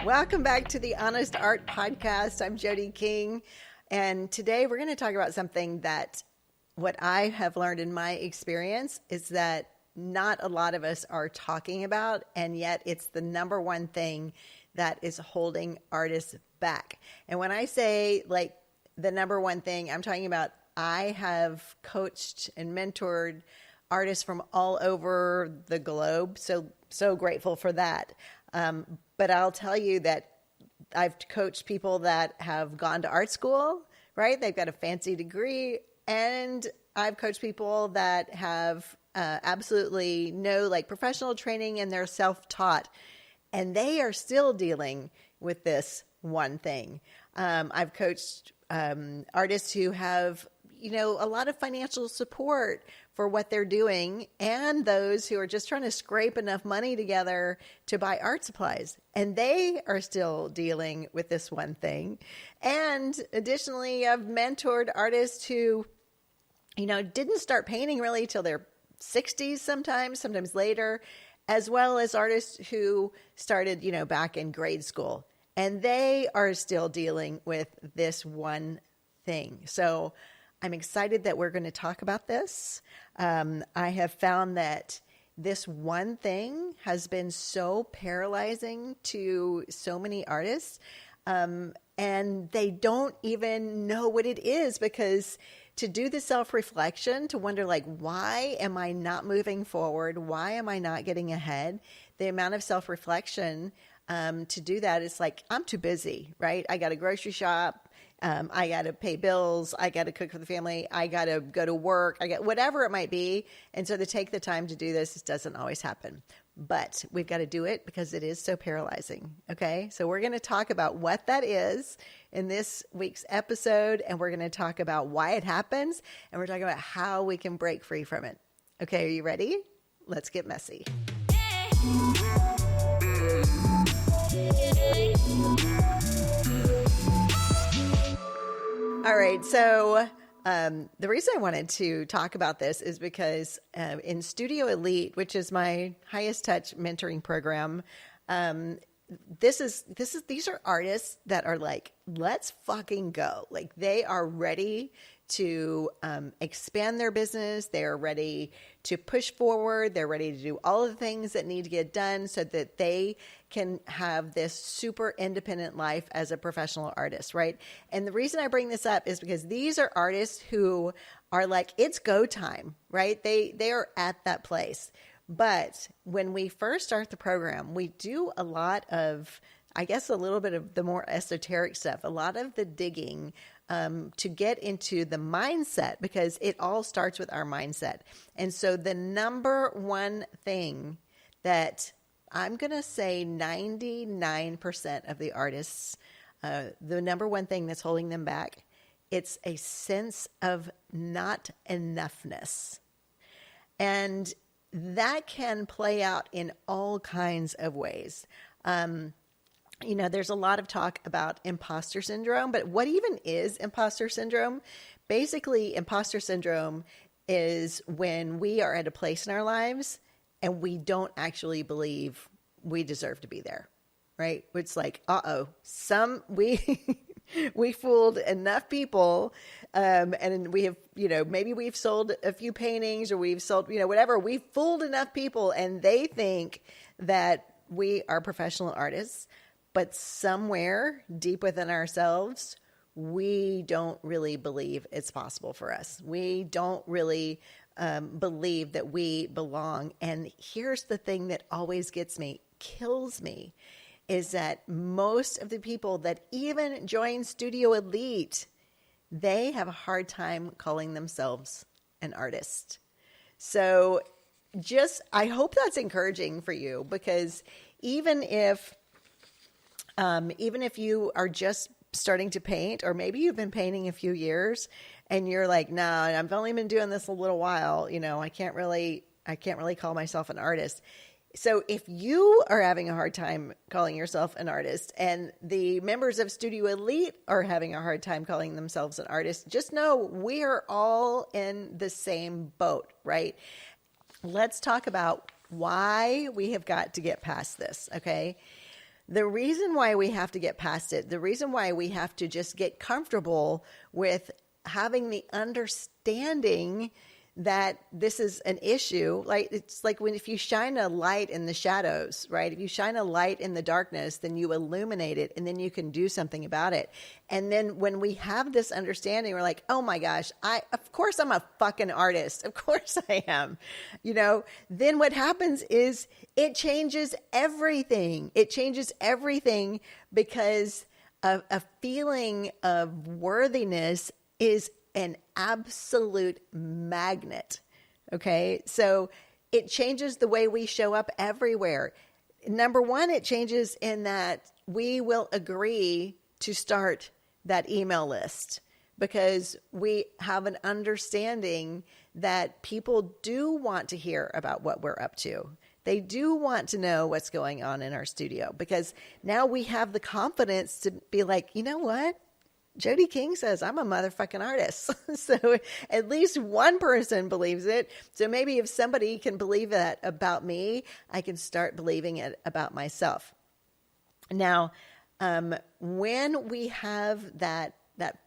Welcome back to the Honest Art Podcast. I'm Jody King, and today we're going to talk about something that what I have learned in my experience is that not a lot of us are talking about, and yet it's the number one thing that is holding artists back. And when I say like the number one thing, I'm talking about I have coached and mentored artists from all over the globe. So grateful for that. But I'll tell you that I've coached people that have gone to art school, right? They've got a fancy degree. And I've coached people that have absolutely no like professional training and they're self-taught. And they are still dealing with this one thing. I've coached artists who have, a lot of financial support for what they're doing, and those who are just trying to scrape enough money together to buy art supplies. And they are still dealing with this one thing. And additionally, I've mentored artists who, didn't start painting really till their 60s sometimes later, as well as artists who started, back in grade school. And they are still dealing with this one thing. So I'm excited that we're going to talk about this. I have found that this one thing has been so paralyzing to so many artists, and they don't even know what it is, because to do the self-reflection, to wonder like, why am I not moving forward? Why am I not getting ahead? The amount of self-reflection to do that is like, I'm too busy, right? I got to grocery shop. I got to pay bills. I got to cook for the family. I got to go to work. I got whatever it might be. And so to take the time to do this doesn't always happen, but we've got to do it because it is so paralyzing. Okay. So we're going to talk about what that is in this week's episode. And we're going to talk about why it happens. And we're talking about how we can break free from it. Okay. Are you ready? Let's get messy. All right, so the reason I wanted to talk about this is because in Studio Elite, which is my highest touch mentoring program, these are artists that are like, let's fucking go. Like they are ready to expand their business. They are ready to push forward. They're ready to do all of the things that need to get done so that they can have this super independent life as a professional artist, right? And the reason I bring this up is because these are artists who are like, it's go time, right? They are at that place. But when we first start the program, we do a lot of, I guess, a little bit of the more esoteric stuff, a lot of the digging to get into the mindset, because it all starts with our mindset. And so the number one thing that I'm going to say 99% of the artists, the number one thing that's holding them back, it's a sense of not-enoughness. And that can play out in all kinds of ways. There's a lot of talk about imposter syndrome, but what even is imposter syndrome? Basically, imposter syndrome is when we are at a place in our lives and we don't actually believe we deserve to be there, right? It's like, we fooled enough people, and we have, maybe we've sold a few paintings, or we've sold, whatever. We've fooled enough people, and they think that we are professional artists, but somewhere deep within ourselves, we don't really believe it's possible for us. We don't really believe that we belong. And here's the thing that always kills me, is that most of the people that even join Studio Elite, they have a hard time calling themselves an artist. So I hope that's encouraging for you, because even if you are just starting to paint, or maybe you've been painting a few years and you're like, no, I've only been doing this a little while, I can't really call myself an artist. So if you are having a hard time calling yourself an artist, and the members of Studio Elite are having a hard time calling themselves an artist, just know we are all in the same boat, right? Let's talk about why we have got to get past this, okay? The reason why we have to get past it, the reason why we have to just get comfortable with having the understanding that this is an issue, like it's like if you shine a light in the shadows, right? If you shine a light in the darkness, then you illuminate it and then you can do something about it. And then when we have this understanding, we're like, oh my gosh, of course I'm a fucking artist. Of course I am. Then what happens is it changes everything. It changes everything because a feeling of worthiness is an absolute magnet. Okay. So it changes the way we show up everywhere. Number one, it changes in that we will agree to start that email list because we have an understanding that people do want to hear about what we're up to. They do want to know what's going on in our studio because now we have the confidence to be like, you know what? Jody King says I'm a motherfucking artist. So at least one person believes it. So maybe if somebody can believe that about me, I can start believing it about myself. Now, when we have that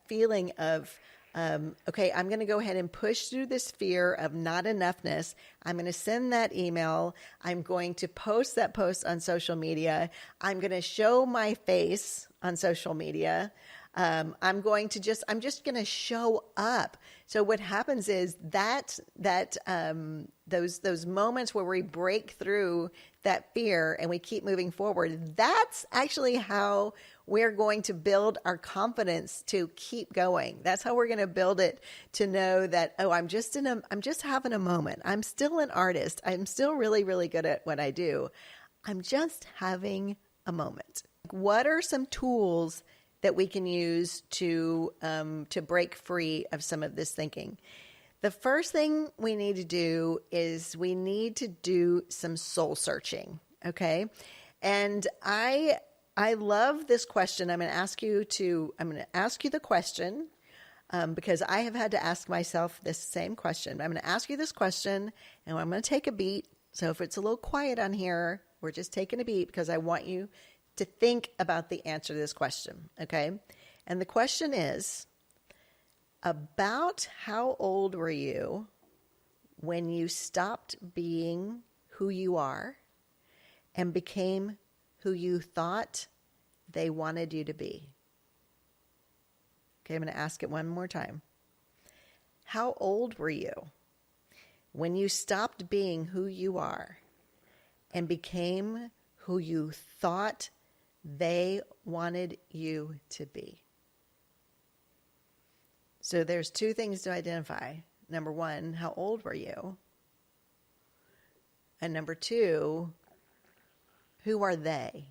feeling of, okay, I'm going to go ahead and push through this fear of not enoughness. I'm going to send that email. I'm going to post that post on social media. I'm going to show my face on social media. I'm just going to show up. So what happens is those moments where we break through that fear and we keep moving forward, that's actually how we're going to build our confidence to keep going. That's how we're going to build it to know that, oh, I'm just having a moment. I'm still an artist. I'm still really, really good at what I do. I'm just having a moment. What are some tools that we can use to break free of some of this thinking? The first thing we need to do is we need to do some soul searching, okay? And I love this question. I'm going to ask you the question because I have had to ask myself this same question. I'm going to ask you this question, and I'm going to take a beat. So if it's a little quiet on here, we're just taking a beat because I want you to think about the answer to this question, okay? And the question is, about how old were you when you stopped being who you are and became who you thought they wanted you to be? Okay, I'm going to ask it one more time. How old were you when you stopped being who you are and became who you thought they wanted you to be? So there's two things to identify. Number one, how old were you? And number two, who are they?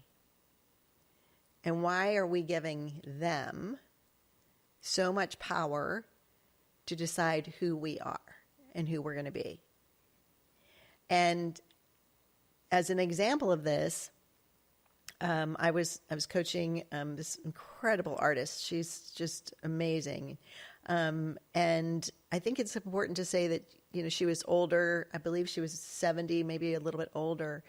And why are we giving them so much power to decide who we are and who we're going to be? And as an example of this, I was coaching this incredible artist. She's just amazing. And I think it's important to say that, she was older. I believe she was 70, maybe a little bit older.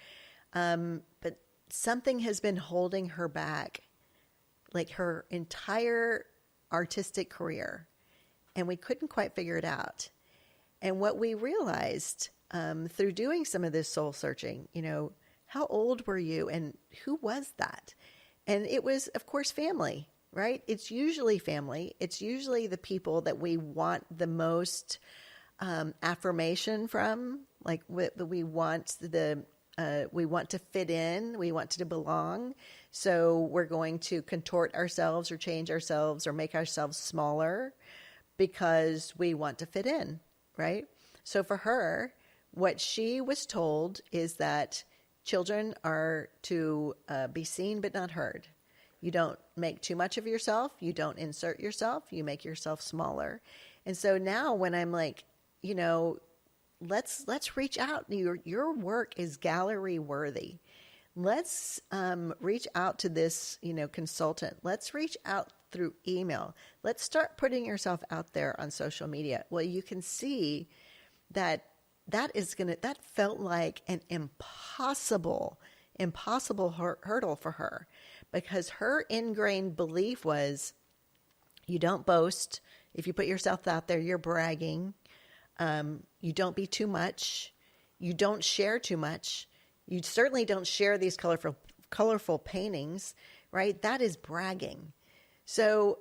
But something has been holding her back, like her entire artistic career. And we couldn't quite figure it out. And what we realized through doing some of this soul searching, how old were you and who was that? And it was, of course, family, right? It's usually family. It's usually the people that we want the most affirmation from. Like we want to fit in. We want to belong. So we're going to contort ourselves or change ourselves or make ourselves smaller because we want to fit in, right? So for her, what she was told is that children are to be seen but not heard. You don't make too much of yourself. You don't insert yourself. You make yourself smaller. And so now when I'm like, let's reach out. Your work is gallery worthy. Let's reach out to this, consultant. Let's reach out through email. Let's start putting yourself out there on social media. Well, you can see that felt like an impossible impossible hurdle for her, because her ingrained belief was, you don't boast. If you put yourself out there, you're bragging. You don't be too much. You don't share too much. You certainly don't share these colorful paintings, right? That is bragging. So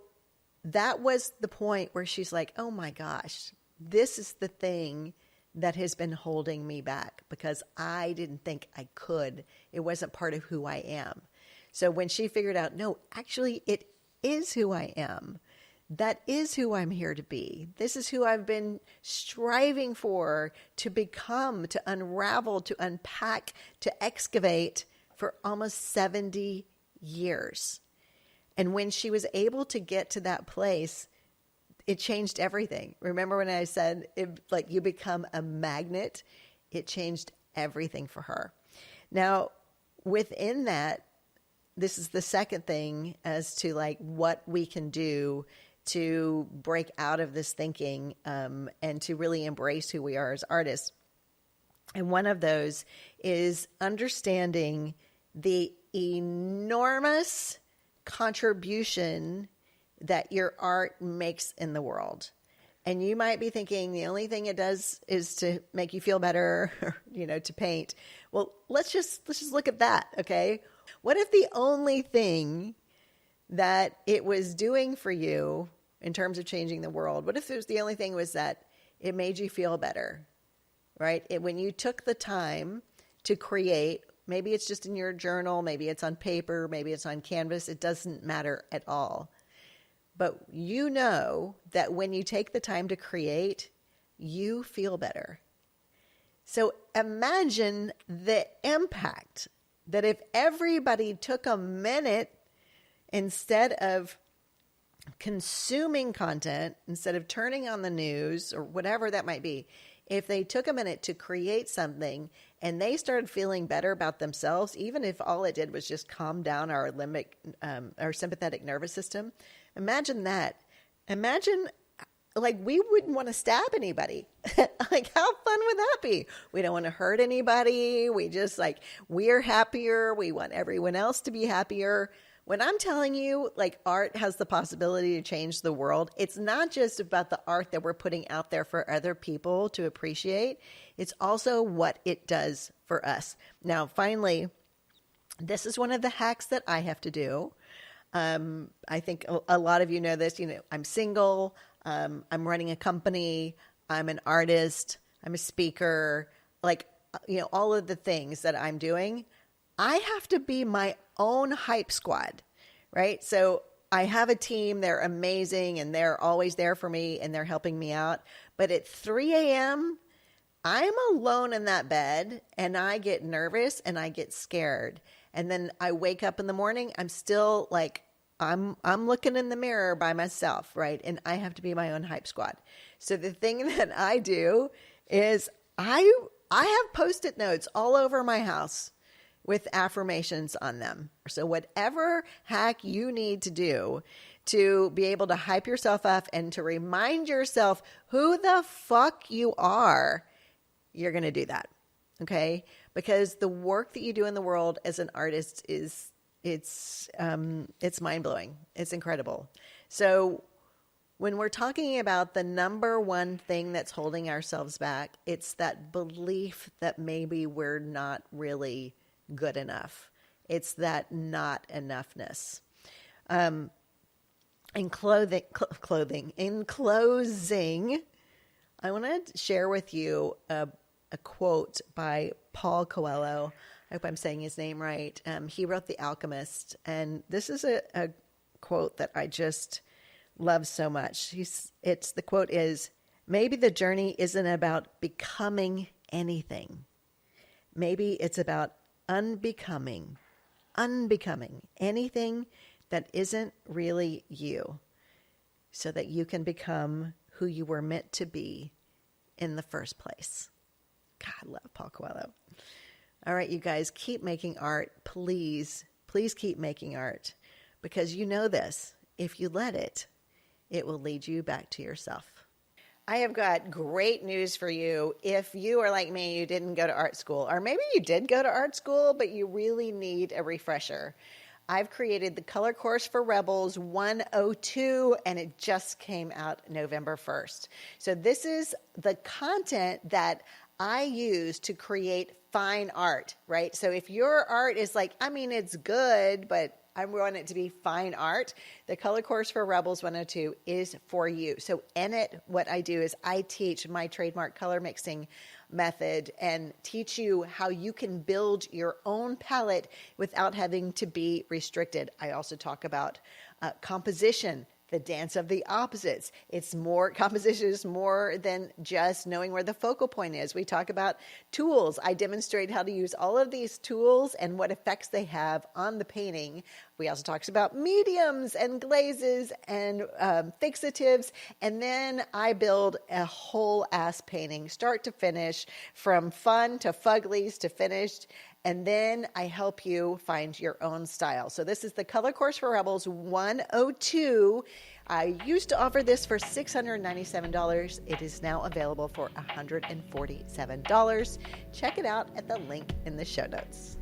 that was the point where she's like, oh my gosh, this is the thing that has been holding me back, because I didn't think I could. It wasn't part of who I am. So when she figured out, no, actually it is who I am. That is who I'm here to be. This is who I've been striving for, to become, to unravel, to unpack, to excavate for almost 70 years. And when she was able to get to that place, it changed everything. Remember when I said, you become a magnet? It changed everything for her. Now, within that, this is the second thing as to what we can do to break out of this thinking and to really embrace who we are as artists. And one of those is understanding the enormous contribution that your art makes in the world. And you might be thinking the only thing it does is to make you feel better, to paint. Well, let's just look at that, okay? What if the only thing that it was doing for you in terms of changing the world, what if it was the only thing was that it made you feel better, right? When you took the time to create, maybe it's just in your journal, maybe it's on paper, maybe it's on canvas, it doesn't matter at all. But you know that when you take the time to create, you feel better. So imagine the impact that if everybody took a minute, instead of consuming content, instead of turning on the news or whatever that might be, if they took a minute to create something and they started feeling better about themselves, even if all it did was just calm down our our sympathetic nervous system, imagine that. Imagine we wouldn't want to stab anybody. How fun would that be? We don't want to hurt anybody. We just we're happier. We want everyone else to be happier. When I'm telling you, art has the possibility to change the world, it's not just about the art that we're putting out there for other people to appreciate. It's also what it does for us. Now, finally, this is one of the hacks that I have to do. I think a lot of you know this. I'm single. I'm running a company. I'm an artist. I'm a speaker. All of the things that I'm doing, I have to be my own hype squad, right? So I have a team. They're amazing and they're always there for me and they're helping me out. But at 3 a.m., I'm alone in that bed and I get nervous and I get scared. And then I wake up in the morning, I'm still I'm looking in the mirror by myself, right? And I have to be my own hype squad. So the thing that I do is I have Post-it notes all over my house with affirmations on them. So whatever hack you need to do to be able to hype yourself up and to remind yourself who the fuck you are, you're going to do that. Okay? Because the work that you do in the world as an artist it's mind-blowing. It's incredible. So when we're talking about the number one thing that's holding ourselves back, it's that belief that maybe we're not really good enough. It's that not-enoughness. In closing, I want to share with you a quote by Paul Coelho. I hope I'm saying his name right. He wrote The Alchemist, and this is a quote that I just love so much. The quote is, maybe the journey isn't about becoming anything. Maybe it's about unbecoming anything that isn't really you, so that you can become who you were meant to be in the first place. God, I love Paul Coelho. All right, you guys, keep making art. Please keep making art, because you know this. If you let it, it will lead you back to yourself. I have got great news for you. If you are like me, you didn't go to art school, or maybe you did go to art school, but you really need a refresher. I've created the Color Course for Rebels 102, and it just came out November 1st. So this is the content that I use to create fine art, right? So if your art is like, it's good, but I want it to be fine art, the Color Course for Rebels 102 is for you. So in it, what I do is I teach my trademark color mixing method and teach you how you can build your own palette without having to be restricted. I also talk about composition, the dance of the opposites. Composition is more than just knowing where the focal point is. We talk about tools. I demonstrate how to use all of these tools and what effects they have on the painting. We also talk about mediums and glazes and fixatives. And then I build a whole ass painting, start to finish, from fun to fuglies to finished. And then I help you find your own style. So this is the Color Course for Rebels 102. I used to offer this for $697. It is now available for $147. Check it out at the link in the show notes.